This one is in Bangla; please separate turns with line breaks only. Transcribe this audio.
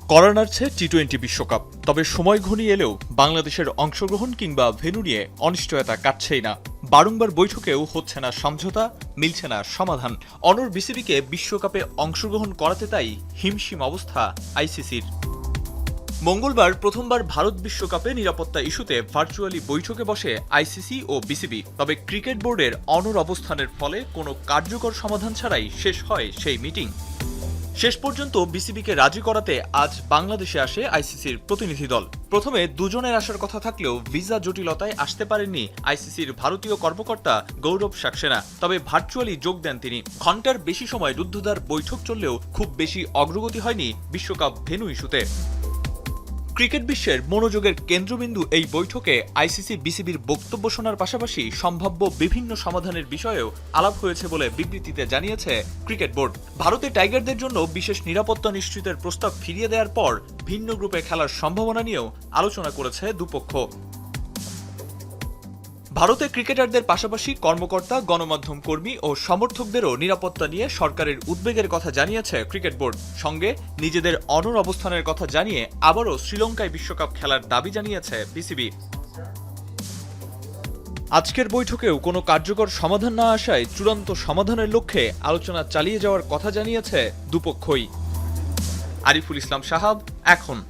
কড়া নাড়ছে টি-20 বিশ্বকাপ। তবে সময় ঘনিয়ে এলেও বাংলাদেশের অংশগ্রহণ কিংবা ভেন্যু নিয়ে অনিশ্চয়তা কাটছেই না। বারংবার বৈঠকেও হচ্ছে না সমঝোতা, মিলছে না সমাধান। অনড় বিসিবিকে বিশ্বকাপে অংশগ্রহণ করাতে তাই হিমশিম অবস্থা আইসিসির। মঙ্গলবার প্রথমবার ভারত বিশ্বকাপে নিরাপত্তা ইস্যুতে ভার্চুয়ালি বৈঠকে বসে আইসিসি ও বিসিবি। তবে ক্রিকেট বোর্ডের অনড় অবস্থানের ফলে কোনো কার্যকর সমাধান ছাড়াই শেষ হয় সেই মিটিং। শেষ পর্যন্ত বিসিবিকে রাজি করাতে আজ বাংলাদেশে আসে আইসিসির প্রতিনিধি দল। প্রথমে দুজনের আসার কথা থাকলেও ভিসা জটিলতায় আসতে পারেননি আইসিসির ভারতীয় কর্মকর্তা গৌরব সাক্সেনা। তবে ভার্চুয়ালি যোগ দেন তিনি। ঘণ্টার বেশি সময় রুদ্ধদ্বার বৈঠক চললেও খুব বেশি অগ্রগতি হয়নি বিশ্বকাপ ভেন্যু ইস্যুতে। ক্রিকেট বিশ্বের মনোযোগের কেন্দ্রবিন্দু এই বৈঠকে আইসিসি বিসিবির বক্তব্য শোনার পাশাপাশি সম্ভাব্য বিভিন্ন সমাধানের বিষয়েও আলাপ হয়েছে বলে বিবৃতিতে জানিয়েছে ক্রিকেট বোর্ড। ভারতে টাইগারদের জন্য বিশেষ নিরাপত্তা নিশ্চিতের প্রস্তাব ফিরিয়ে দেওয়ার পর ভিন্ন গ্রুপে খেলার সম্ভাবনা নিয়েও আলোচনা করেছে দুপক্ষ। ভারতে ক্রিকেটারদের পাশাপাশি কর্মকর্তা, গণমাধ্যম কর্মী ও সমর্থকদেরও নিরাপত্তা নিয়ে সরকারের উদ্বেগের কথা জানিয়েছে ক্রিকেট বোর্ড। সঙ্গে নিজেদের অনড় অবস্থানের কথা জানিয়ে আবারও শ্রীলঙ্কায় বিশ্বকাপ খেলার দাবি জানিয়েছে বিসিবি। আজকের বৈঠকেও কোনো কার্যকর সমাধান না আসায় চূড়ান্ত সমাধানের লক্ষ্যে আলোচনা চালিয়ে যাওয়ার কথা জানিয়েছে দুপক্ষই। আরিফুল ইসলাম সাহাব, এখন।